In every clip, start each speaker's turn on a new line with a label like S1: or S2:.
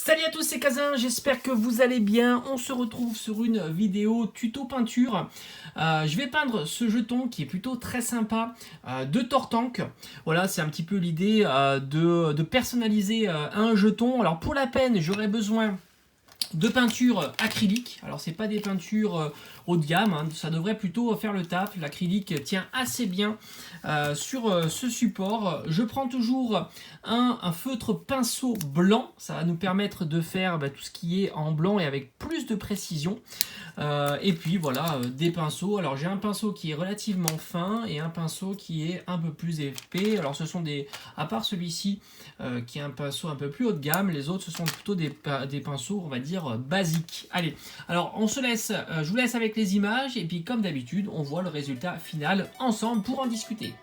S1: Salut à tous, c'est Kazin, j'espère que vous allez bien. On se retrouve sur une vidéo tuto peinture. Je vais peindre ce jeton qui est plutôt très sympa de Tortank. Voilà, c'est un petit peu l'idée de personnaliser un jeton. Alors pour la peine, j'aurai besoin de peinture acrylique. Alors c'est pas des peintures haut de gamme, hein. Ça devrait plutôt faire le taf. L'acrylique tient assez bien sur ce support. Je prends toujours un feutre pinceau blanc, ça va nous permettre de faire tout ce qui est en blanc et avec plus de précision. Et puis voilà, des pinceaux. Alors j'ai un pinceau qui est relativement fin et un pinceau qui est un peu plus épais. Alors ce sont des, à part celui-ci qui est un pinceau un peu plus haut de gamme, les autres ce sont plutôt des pinceaux, on va dire, basiques. Allez, alors on se laisse, je vous laisse avec les images et puis comme d'habitude, on voit le résultat final ensemble pour en discuter.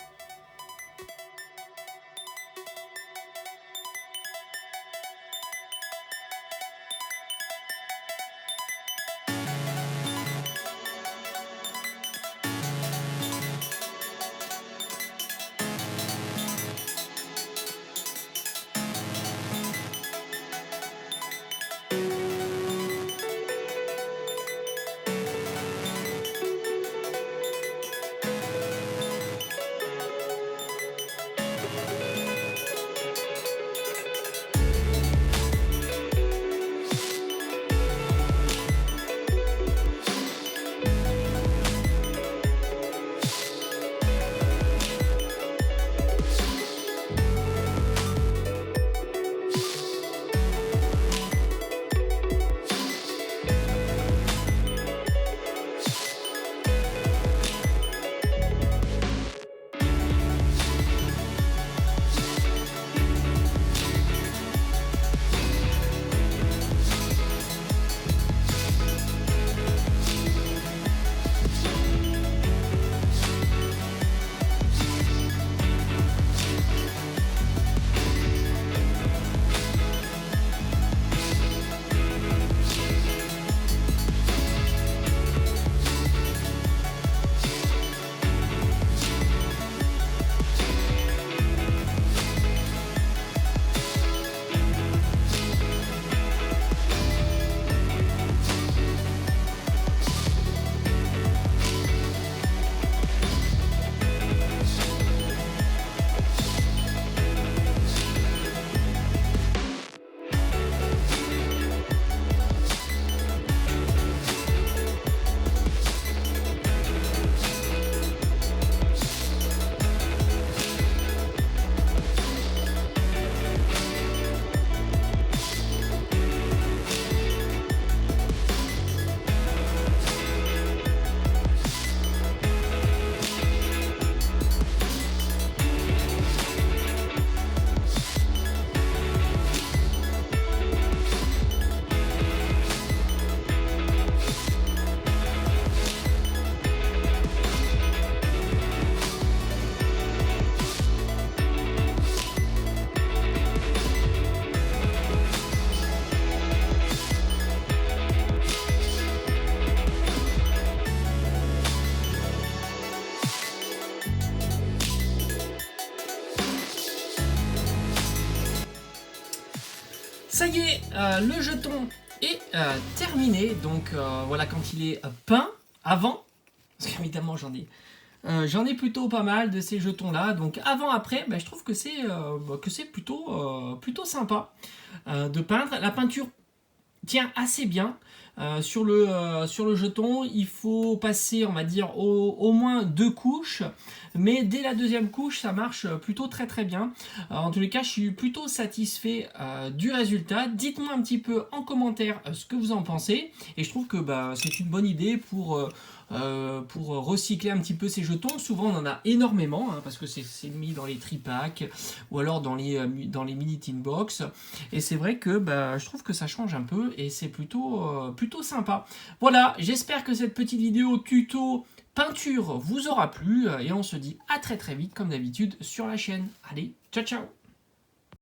S1: Ça y est, le jeton est terminé. Donc voilà, quand il est peint avant, parce qu'évidemment j'en ai plutôt pas mal de ces jetons là. Donc avant après, je trouve que c'est plutôt sympa de peindre. La peinture tient assez bien. Sur le jeton, il faut passer, on va dire, au moins 2 couches, mais dès la deuxième couche, ça marche plutôt très bien. En tous les cas, je suis plutôt satisfait du résultat. Dites-moi un petit peu en commentaire ce que vous en pensez, et je trouve que c'est une bonne idée pour recycler un petit peu ces jetons. Souvent on en a énormément parce que c'est mis dans les tripacks ou alors dans les mini tin box, et c'est vrai que je trouve que ça change un peu et c'est plutôt sympa. Voilà, j'espère que cette petite vidéo tuto peinture vous aura plu et on se dit à très vite comme d'habitude sur la chaîne. Allez, ciao ciao.